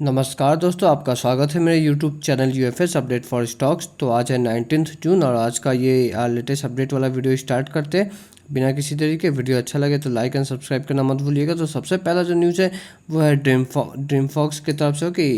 नमस्कार दोस्तों, आपका स्वागत है मेरे YouTube channel UFS update for stocks. तो आज है 19 जून और आज का ये लेटेस्ट अपडेट वाला वीडियो स्टार्ट करते हैं बिना किसी तरीके। वीडियो अच्छा लगे तो लाइक एंड सब्सक्राइब करना मत भूलिएगा। तो सबसे पहला जो न्यूज़ है वो है ड्रीम फॉक्स की तरफ से। ओके,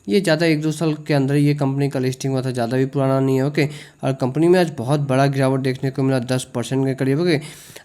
ये ज़्यादा 1-2 साल के अंदर ये कंपनी का लिस्टिंग हुआ था, ज़्यादा भी पुराना नहीं है। ओके, और कंपनी में आज बहुत बड़ा गिरावट देखने को मिला, 10% के करीब। ओके,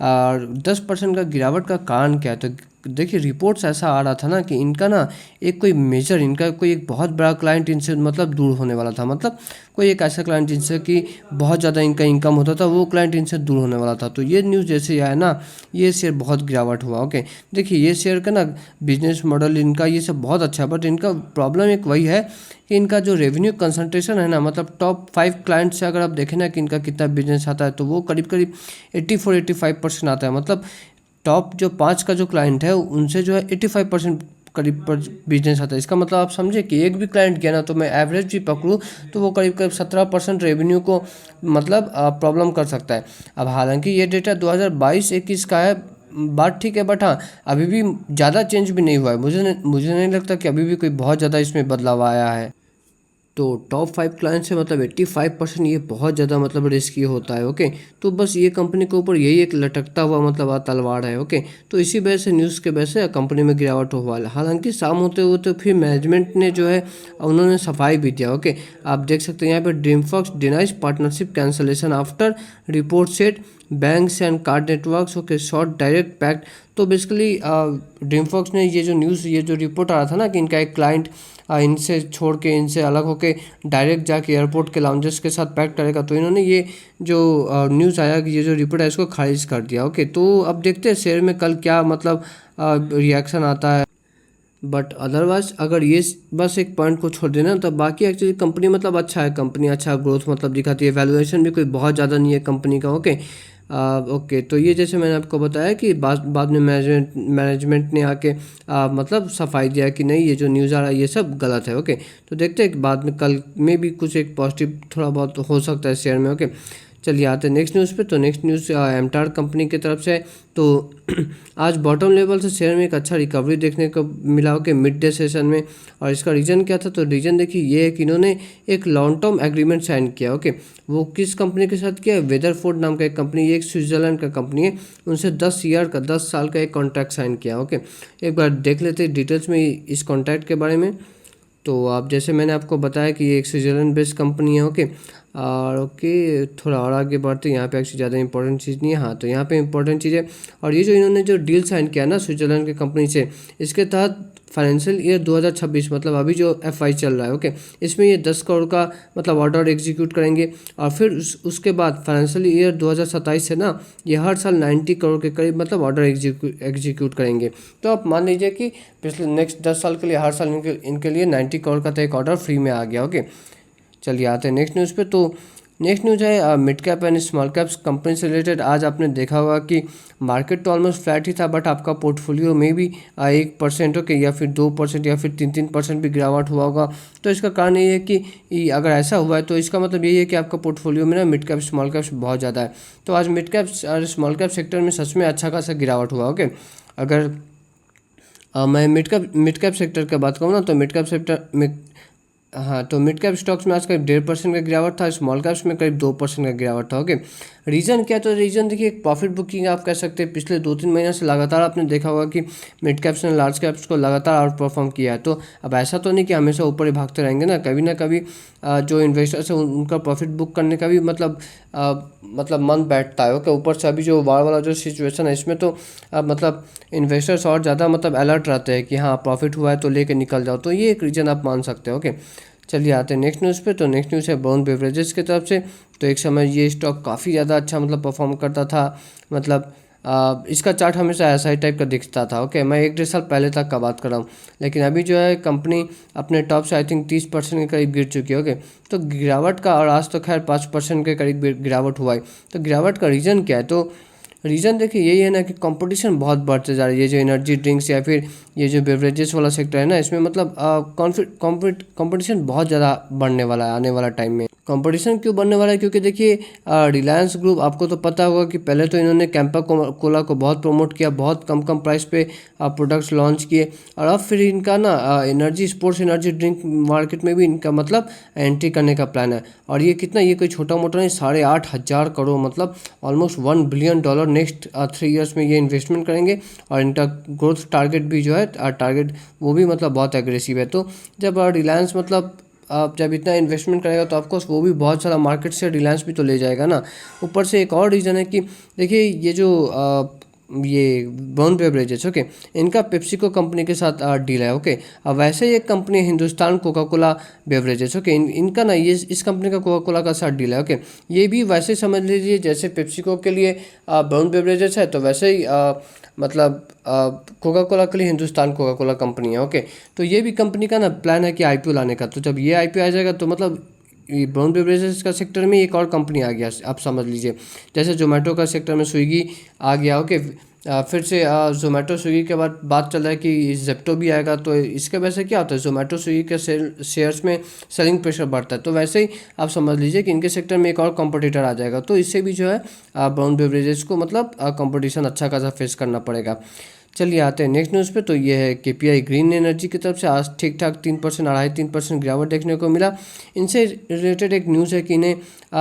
और 10% का गिरावट का कारण क्या है? तो देखिए, रिपोर्ट्स ऐसा आ रहा था ना कि इनका ना एक कोई मेजर, इनका कोई एक बहुत बड़ा क्लाइंट इनसे मतलब दूर होने वाला था। मतलब कोई एक ऐसा क्लाइंट जिनसे कि बहुत ज़्यादा इनका इनकम होता था, वो क्लाइंट इनसे दूर होने वाला था। तो ये न्यूज़ जैसे ही आया ना, ये शेयर बहुत गिरावट हुआ। ओके, देखिए ये शेयर का ना बिजनेस मॉडल इनका ये सब बहुत अच्छा है, बट इनका प्रॉब्लम एक वही है कि इनका जो रेवेन्यू कंसंट्रेशन है ना, मतलब टॉप 5 क्लाइंट से अगर आप देखें ना कि इनका कितना बिजनेस आता है, तो वो करीब करीब 84-85% आता है। मतलब टॉप जो 5 का जो क्लाइंट है उनसे जो है 85% करीब पर बिजनेस आता है। इसका मतलब आप समझे कि एक भी क्लाइंट गया ना, तो मैं एवरेज भी पकड़ूँ तो वो करीब करीब 17% रेवेन्यू को मतलब प्रॉब्लम कर सकता है। अब हालांकि ये डेटा 2022-21 का है, बात ठीक है, बट हाँ अभी भी ज़्यादा चेंज भी नहीं हुआ है। मुझे नहीं लगता कि अभी भी कोई बहुत ज़्यादा इसमें बदलाव आया है। तो टॉप 5 क्लाइंट से मतलब 85% ये बहुत ज़्यादा मतलब रिस्की होता है। ओके, तो बस ये कंपनी के ऊपर यही एक लटकता हुआ मतलब तलवार है। ओके, तो इसी वजह से न्यूज़ के वजह से कंपनी में गिरावट हुआ है। हालांकि शाम होते होते फिर मैनेजमेंट ने जो है उन्होंने सफाई भी दिया। ओके, आप देख सकते हैं यहाँ पे Dreamfox denies partnership cancellation after report set banks and card networks. Okay, short direct pact. तो बेसिकली ड्रीमफॉक्स ने ये जो न्यूज़, ये जो रिपोर्ट आ रहा था ना कि इनका एक क्लाइंट इनसे छोड़ के, इनसे अलग होके डायरेक्ट जाके एयरपोर्ट के लाउंजर्स के साथ पैक करेगा, तो इन्होंने ये जो न्यूज़ आया कि ये जो रिपोर्ट है इसको खारिज कर दिया। ओके, तो अब देखते हैं शेयर में कल क्या मतलब रिएक्शन आता है। बट अदरवाइज अगर ये बस एक पॉइंट को छोड़ देना, तो बाकी एक्चुअली कंपनी मतलब अच्छा है, कंपनी अच्छा ग्रोथ मतलब दिखाती है। वैल्यूएशन भी कोई बहुत ज़्यादा नहीं है कंपनी का। ओके, ओके, तो ये जैसे मैंने आपको बताया कि बाद बाद में मैनेजमेंट ने आके मतलब सफाई दिया कि नहीं, ये जो न्यूज़ आ रहा है ये सब गलत है। ओके, तो देखते हैं कि बाद में कल में भी कुछ एक पॉजिटिव थोड़ा बहुत हो सकता है शेयर में। ओके, चलिए आते हैं नेक्स्ट न्यूज़ पे। तो नेक्स्ट न्यूज़ एमटार कंपनी की तरफ से। तो आज बॉटम लेवल से शेयर में एक अच्छा रिकवरी देखने को मिला हो कि मिड डे सेशन में। और इसका रीज़न क्या था? तो रीज़न देखिए ये है कि इन्होंने एक लॉन्ग टर्म एग्रीमेंट साइन किया। ओके, वो किस कंपनी के साथ किया? वेदरफोर्ड नाम का एक कंपनी, ये एक स्विट्जरलैंड का कंपनी है, उनसे 10 साल का एक कॉन्ट्रैक्ट साइन किया। ओके, एक बार देख लेते हैं डिटेल्स में इस कॉन्ट्रैक्ट के बारे में। तो आप जैसे मैंने आपको बताया कि ये एक स्विट्जरलैंड बेस्ड कंपनी है। ओके, और ओके थोड़ा और आगे बढ़ते हैं। यहाँ पे एक्चुअली ज़्यादा इंपॉर्टेंट चीज़ नहीं है। हाँ, तो यहाँ पे इंपॉर्टेंट चीज़ है, और ये जो इन्होंने जो डील साइन किया ना स्विट्जरलैंड की कंपनी से, इसके तहत फाइनेंशियल ईयर 2026 मतलब अभी जो एफआई चल रहा है, ओके, इसमें ये 10 करोड़ का मतलब ऑर्डर एग्जीक्यूट करेंगे। और फिर उसके बाद फाइनेंशियल ईयर 2027 से ना ये हर साल 90 करोड़ के करीब मतलब ऑर्डर एग्जीक्यूट करेंगे। तो आप मान लीजिए कि पिछले नेक्स्ट 10 साल के लिए हर साल इनके लिए 90 करोड़ का तो एक ऑर्डर फ्री में आ गया। ओके, चलिए आते हैं नेक्स्ट न्यूज़ पे। तो नेक्स्ट न्यूज़ है mid cap and small caps company से रिलेटेड। आज आपने देखा होगा कि मार्केट तो ऑलमोस्ट फ्लैट ही था, बट आपका पोर्टफोलियो में भी 1% ओके या फिर 2% या फिर 3% भी गिरावट हुआ होगा। तो इसका कारण ये है कि अगर ऐसा हुआ है तो इसका मतलब यही है कि आपका पोर्टफोलियो में ना मिड कैप स्मॉल कैप्स बहुत ज़्यादा है। तो आज मिड कैप और स्मॉल कैप सेक्टर में सच में अच्छा खासा गिरावट हुआ। ओके, अगर मैं मिड कैप सेक्टर की बात करूँ ना, तो मिड कैप सेक्टर में, हाँ, तो मिड कैप स्टॉक्स में आज करीब 1.5% का गिरावट था, स्मॉल कैप्स में करीब 2% का गिरावट था। ओके, रीज़न क्या? तो रीज़न देखिए प्रॉफिट बुकिंग आप कह सकते हैं। पिछले 2-3 महीने से लगातार आपने देखा होगा कि मिड कैप्स ने लार्ज कैप्स को लगातार आउट परफॉर्म किया है। तो अब ऐसा तो नहीं कि हमेशा ऊपर ही भागते रहेंगे ना कभी जो इन्वेस्टर्स है उनका प्रॉफिट बुक करने का भी मतलब मन बैठता है। ओके, ऊपर से अभी जो वार वाला जो सिचुएशन है इसमें तो मतलब इन्वेस्टर्स और ज़्यादा मतलब अलर्ट रहते हैं कि हाँ प्रॉफिट हुआ है तो लेके निकल जाओ। तो ये एक रीज़न आप मान सकते हो। ओके, चलिए आते हैं नेक्स्ट न्यूज़ पे। तो नेक्स्ट न्यूज़ है बर्न बेवरेजेस की तरफ से। तो एक समय ये स्टॉक काफ़ी ज़्यादा अच्छा मतलब परफॉर्म करता था। मतलब इसका चार्ट हमेशा ऐसा ही टाइप का दिखता था। ओके, मैं 1-1.5 साल पहले तक का बात कर रहा हूँ, लेकिन अभी जो है कंपनी अपने टॉप से आई थिंक 30% के करीब गिर चुकी है। ओके, तो गिरावट का, और आज तो खैर 5% के करीब गिरावट हुआ है। तो गिरावट का रीज़न क्या है? तो रीज़न देखिए यही है ना कि कंपटीशन बहुत बढ़ते जा रही है। ये जो एनर्जी ड्रिंक्स या फिर ये जो बेवरेजेस वाला सेक्टर है ना, इसमें मतलब कंपटीशन बहुत ज़्यादा बढ़ने वाला है आने वाला टाइम में। कंपटीशन क्यों बनने वाला है, क्योंकि देखिए रिलायंस ग्रुप, आपको तो पता होगा कि पहले तो इन्होंने कैंपा कोला को बहुत प्रमोट किया, बहुत कम कम प्राइस पे प्रोडक्ट्स लॉन्च किए, और अब फिर इनका ना energy sports energy drink market में भी इनका मतलब एंट्री करने का प्लान है। और ये कितना, ये कोई छोटा मोटा नहीं, 8,500 करोड़ मतलब ऑलमोस्ट $1 बिलियन नेक्स्ट 3 ईयर्स में ये इन्वेस्टमेंट करेंगे। और इनका ग्रोथ टारगेट भी जो है टारगेट वो भी मतलब बहुत एग्रेसिव है। तो जब रिलायंस मतलब आप जब इतना इन्वेस्टमेंट करेगा तो ऑफकोर्स वो भी बहुत सारा मार्केट से रिलायंस भी तो ले जाएगा ना। ऊपर से एक और रीज़न है कि देखिए ये जो ये ब्राउन बेवरेजेस, ओके, इनका पेप्सिको कंपनी के साथ डील है, ओके। अब वैसे ही एक कंपनी है Hindustan Coca Cola beverages, okay, इनका ना ये इस कंपनी का कोका कोला का साथ डील है, ओके। ये भी वैसे समझ लीजिए जैसे पेप्सिको के लिए ब्राउन बेवरेजेस है, तो वैसे ही मतलब कोका कोला के लिए हिंदुस्तान कोका कोला कंपनी है, ओके। तो ये भी कंपनी का ना प्लान है कि आईपीओ लाने का। तो जब ये आईपीओ आ जाएगा तो मतलब ये ब्राउन बेवरेजेस का सेक्टर में एक और कंपनी आ गया, आप समझ लीजिए जैसे जोमेटो का सेक्टर में स्विगी आ गया, ओके। फिर से जोमेटो स्विगी के बाद बात चल रहा है कि जेप्टो भी आएगा। तो इसके वजह से क्या होता है, जोमेटो स्विगी के शेयर्स में सेलिंग प्रेशर बढ़ता है। तो वैसे ही आप समझ लीजिए कि इनके सेक्टर में एक और कंपटीटर आ जाएगा, तो इससे भी जो है ब्राउन बेवरेजेस को मतलब कंपटीशन अच्छा खासा फेस करना पड़ेगा। चलिए आते हैं नेक्स्ट न्यूज़ पे। तो ये है केपीआई ग्रीन एनर्जी की तरफ से आज ठीक ठाक 3% 3.5% गिरावट देखने को मिला। इनसे रिलेटेड एक न्यूज़ है कि इन्हें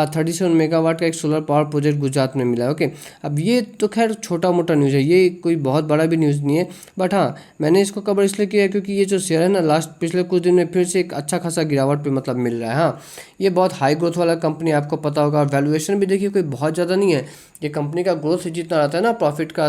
37 मेगावाट का एक सोलर पावर प्रोजेक्ट गुजरात में मिला है, ओके। अब ये तो खैर छोटा मोटा न्यूज़ है, ये कोई बहुत बड़ा भी न्यूज़ नहीं है, बट हाँ मैंने इसको कवर इसलिए किया है क्योंकि ये जो शेयर है ना लास्ट पिछले कुछ दिन में फिर से एक अच्छा खासा गिरावट पे मतलब मिल रहा है। हाँ, ये बहुत हाई ग्रोथ वाला कंपनी आपको पता होगा, और वैल्यूएशन भी देखिए कोई बहुत ज़्यादा नहीं है। ये कंपनी का ग्रोथ जितना रहता है ना प्रॉफिट का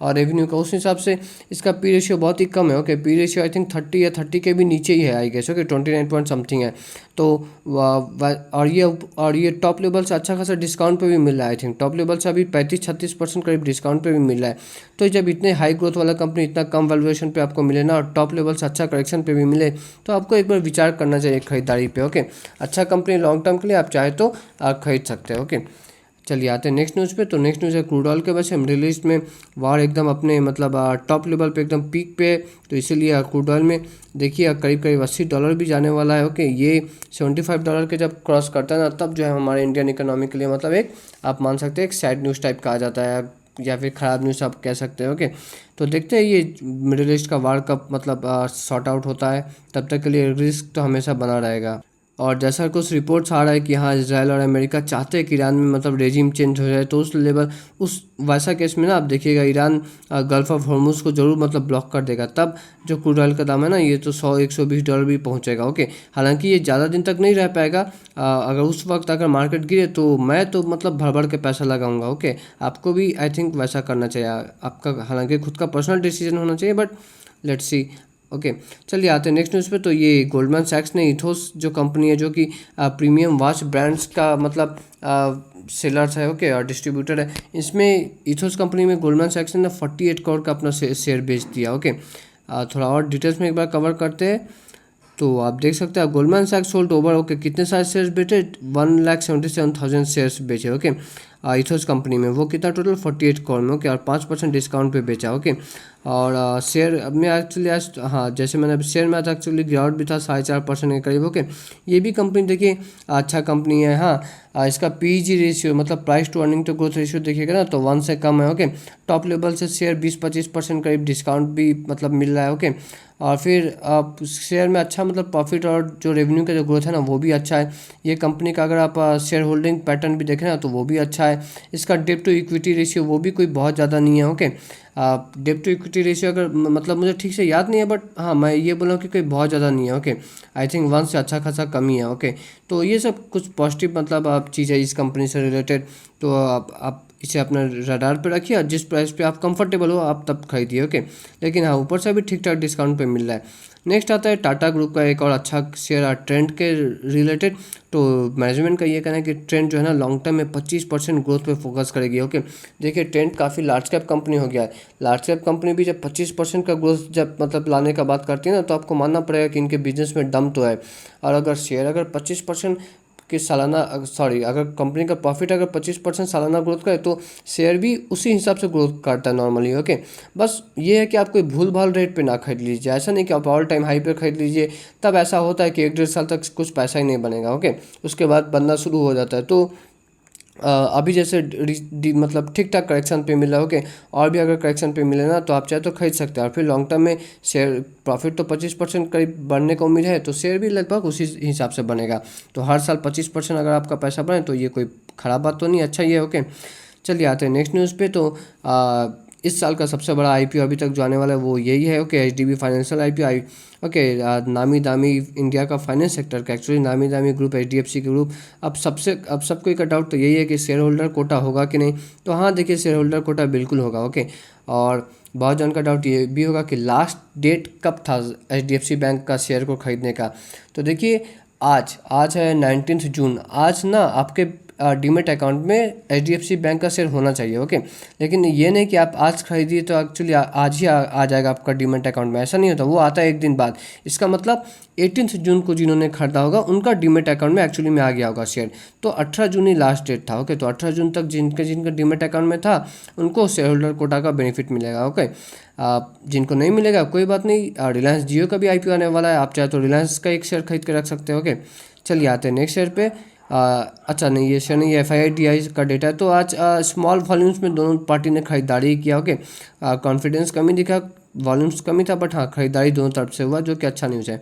और रेवेन्यू का, उस हिसाब से इसका पी रेशियो बहुत ही कम है, okay. P ratio I think 30 या 30 के भी नीचे ही है, I guess, okay, 29 point something है। तो और ये टॉप लेवल से अच्छा खासा डिस्काउंट पे भी मिल रहा है, आई थिंक टॉप लेवल से अभी 35-36% करीब डिस्काउंट पे भी मिल रहा है। तो जब इतने हाई ग्रोथ वाला कंपनी इतना कम वैल्यूएशन पे आपको मिले ना, और टॉप लेवल से अच्छा करेक्शन पे भी मिले, तो आपको एक बार विचार करना चाहिए खरीदारी पे, ओके। अच्छा कंपनी लॉन्ग टर्म के लिए आप चाहे तो खरीद सकते हैं, ओके। चलिए आते हैं नेक्स्ट न्यूज़ पे। तो नेक्स्ट न्यूज़ है क्रूड ऑयल के वजह से मिडिल ईस्ट में वार एकदम अपने मतलब टॉप लेवल पे एकदम पीक पे है। तो इसीलिए क्रूड ऑयल में देखिए करीब करीब $80 भी जाने वाला है, ओके। ये $75 के जब क्रॉस करता है ना, तब जो है हमारे इंडियन इकोनॉमी के लिए मतलब एक आप मान सकते हैं एक सैड न्यूज़ टाइप का आ जाता है, या फिर ख़राब न्यूज़ आप कह सकते हैं, ओके। तो देखते हैं ये मिडिल ईस्ट का वार कब मतलब सॉर्ट आउट होता है, तब तक के लिए रिस्क तो हमेशा बना रहेगा। और जैसा कुछ रिपोर्ट्स आ रहा है कि हाँ इजराइल और अमेरिका चाहते हैं कि ईरान में मतलब रेजिम चेंज हो जाए, तो उस लेवल उस वैसा केस में ना आप देखिएगा ईरान गल्फ ऑफ हॉर्मुज को जरूर मतलब ब्लॉक कर देगा, तब जो क्रूड ऑयल का दाम है ना ये तो $100-120 भी पहुंचेगा, ओके। हालांकि ये ज़्यादा दिन तक नहीं रह पाएगा। अगर उस वक्त अगर मार्केट गिरे तो मैं तो मतलब भर भर के पैसा लगाऊंगा, ओके। आपको भी आई थिंक वैसा करना चाहिए, आपका हालांकि खुद का पर्सनल डिसीजन होना चाहिए, बट लेट्स सी, ओके। चलिए आते हैं नेक्स्ट न्यूज़ पे। तो ये गोल्डमैन सैक्स ने इथोस जो कंपनी है जो कि प्रीमियम वॉच ब्रांड्स का मतलब सेलर्स है, ओके, और डिस्ट्रीब्यूटर है, इसमें इथोस कंपनी में गोल्डमैन सैक्स ने 48 करोड़ का अपना शेयर बेच दिया, ओके। थोड़ा और डिटेल्स में एक बार कवर करते हैं। तो आप देख सकते हैं गोल्डमैन सैक्स सोल्ड ओवर, ओके, कितने सारे शेयर्स बेचे, 1,77,000 शेयर्स बेचे, ओके। इथोस कंपनी में वो कितना टोटल 48 करोड़ में, ओके, और 5% डिस्काउंट पे बेचा, ओके। और शेयर में एक्चुअली आज हाँ जैसे मैंने शेयर में आज एक्चुअली गिरावट भी था 4.5% के करीब, ओके। ये भी कंपनी देखिए अच्छा कंपनी है। हाँ, इसका पीजी रेशियो मतलब price to earning to growth ratio देखिएगा ना तो 1 से कम है, ओके। टॉप लेवल से शेयर 20-25% करीब डिस्काउंट भी मतलब मिल रहा है, ओके। और फिर आप शेयर में अच्छा मतलब प्रॉफिट और जो रेवेन्यू का जो ग्रोथ है ना वो भी अच्छा है। ये कंपनी का अगर आप शेयर होल्डिंग पैटर्न भी देखें ना तो वो भी अच्छा है। इसका डेट टू इक्विटी रेशियो वो भी कोई बहुत ज़्यादा नहीं है, okay. Debt to equity ratio अगर मतलब मुझे ठीक से याद नहीं है, बट हाँ मैं ये बोला कि कोई बहुत ज़्यादा नहीं है, ओके। आई थिंक 1 से अच्छा खासा कमी है, ओके। तो ये सब कुछ पॉजिटिव मतलब आप चीज़ है इस कंपनी से रिलेटेड। तो आप इसे अपना रडार पे रखिए और जिस प्राइस पे आप कंफर्टेबल हो आप तब खरीदिए, ओके। लेकिन हाँ ऊपर से भी ठीक ठाक डिस्काउंट पे मिल रहा है। नेक्स्ट आता है टाटा ग्रुप का एक और अच्छा शेयर ट्रेंड के रिलेटेड। तो मैनेजमेंट का ये कहना है कि ट्रेंड जो है ना लॉन्ग टर्म में 25% ग्रोथ पे फोकस करेगी, ओके। देखिए ट्रेंड काफ़ी लार्ज कैप कंपनी हो गया है। लार्ज कैप कंपनी भी जब 25% का ग्रोथ जब मतलब लाने का बात करती है ना तो आपको मानना पड़ेगा कि इनके बिजनेस में दम तो है। और अगर शेयर अगर 25% कि सालाना अगर कंपनी का प्रॉफिट अगर 25% सालाना ग्रोथ करे तो शेयर भी उसी हिसाब से ग्रोथ करता है नॉर्मली। ओके, बस ये है कि आप कोई भूल भाल रेट पे ना खरीद लीजिए। ऐसा नहीं कि आप ऑल टाइम हाई पे खरीद लीजिए, तब ऐसा होता है कि 1-1.5 साल तक कुछ पैसा ही नहीं बनेगा। ओके, उसके बाद बनना शुरू हो जाता है। तो अभी जैसे मतलब ठीक ठाक करेक्शन पे मिला। ओके, और भी अगर करेक्शन पे मिले ना तो आप चाहे तो खरीद सकते हैं। और फिर लॉन्ग टर्म में शेयर प्रॉफिट तो 25% करीब बढ़ने का उम्मीद है, तो शेयर भी लगभग उसी हिसाब से बनेगा। तो हर साल 25% अगर आपका पैसा बने तो ये कोई ख़राब बात तो नहीं, अच्छा ही है। ओके, चलिए आते हैं नेक्स्ट न्यूज़ पे। तो इस साल का सबसे बड़ा आईपीओ अभी तक जो आने वाला है वो यही है। Okay, HDB financial IPO okay, नामी दामी इंडिया का फाइनेंस सेक्टर का एक्चुअली नामी दामी ग्रुप एचडीएफसी के ग्रुप। अब सबको एक डाउट तो यही है कि शेयर होल्डर कोटा होगा कि नहीं। तो हाँ देखिए, शेयर होल्डर कोटा बिल्कुल होगा। ओके, और बहुत जन का डाउट ये भी होगा कि लास्ट डेट कब था एचडीएफसी बैंक का शेयर को खरीदने का। तो देखिए, आज है 19 जून। आज ना आपके डीमेट अकाउंट में एचडीएफसी बैंक का शेयर होना चाहिए। ओके, लेकिन ये नहीं कि आप आज खरीदिए तो एक्चुअली आज ही आ जाएगा आपका डीमेट अकाउंट में, ऐसा नहीं होता। वो आता है एक दिन बाद। इसका मतलब 18 जून को जिन्होंने खरीदा होगा उनका डीमेट अकाउंट में एक्चुअली में आ गया होगा शेयर। तो 18 जून ही लास्ट डेट था। ओके, तो 18 जून तक जिनका डीमेट अकाउंट में था उनको शेयर होल्डर कोटा का बेनिफिट मिलेगा। ओके, जिनको नहीं मिलेगा कोई बात नहीं। रिलायंस जियो का भी आईपीओ आने वाला है, आप चाहे तो रिलायंस का एक शेयर खरीद के रख सकते हो। ओके, चलिए आते हैं नेक्स्ट शेयर पे। अच्छा नहीं, ये शेयर नहीं, ये FII का डेटा है। तो आज स्मॉल वॉल्यूम्स में दोनों पार्टी ने खरीदारी किया। ओके, कॉन्फिडेंस कमी दिखा, वॉल्यूम्स कमी था, बट हाँ खरीदारी दोनों तरफ से हुआ, जो कि अच्छा न्यूज़ है।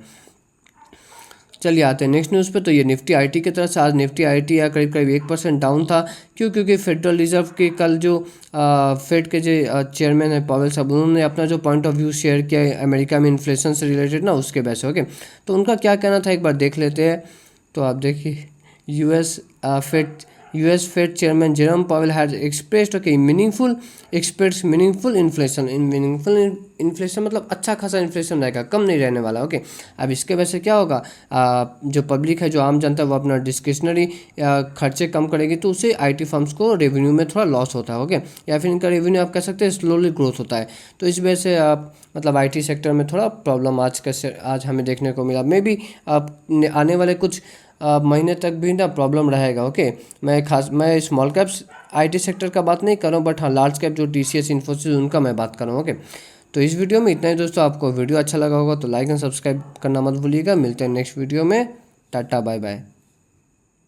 चलिए आते हैं नेक्स्ट न्यूज़ पे। तो ये निफ्टी आईटी की तरफ से आज निफ्टी आईटी या करीब करीब 1% डाउन था। क्योंकि फेडरल रिजर्व के कल जो फेड के जो चेयरमैन है पॉवेल साहब, उन्होंने अपना जो पॉइंट ऑफ व्यू शेयर किया अमेरिका में इन्फ्लेशन से रिलेटेड ना, उसके बेस। ओके, तो उनका क्या कहना था एक बार देख लेते हैं। तो आप देखिए, US Fed chairman Jerome Powell has expressed meaningful inflation मतलब अच्छा खासा इन्फ्लेशन रहेगा, कम नहीं रहने वाला। ओके, अब इसके वजह से क्या होगा, जो पब्लिक है, जो आम जनता है, वो अपना डिस्क्रिशनरी खर्चे कम करेगी, तो उससे आईटी फर्म्स को रेवेन्यू में थोड़ा लॉस होता है। ओके, या फिर इनका रेवेन्यू आप कह सकते हैं स्लोली ग्रोथ होता है। तो इस वजह से मतलब आईटी सेक्टर में थोड़ा प्रॉब्लम आज हमें देखने को मिला। मे बी आने वाले कुछ महीने तक भी ना प्रॉब्लम रहेगा। ओके, मैं स्मॉल कैप्स आईटी सेक्टर का बात नहीं कर रहा हूँ, बट हाँ लार्ज कैप जो TCS इन्फोसिस उनका मैं बात कर रहा हूँ। ओके, तो इस वीडियो में इतना ही दोस्तों। आपको वीडियो अच्छा लगा होगा तो लाइक एंड सब्सक्राइब करना मत भूलिएगा। मिलते हैं नेक्स्ट वीडियो में। टाटा बाय बाय।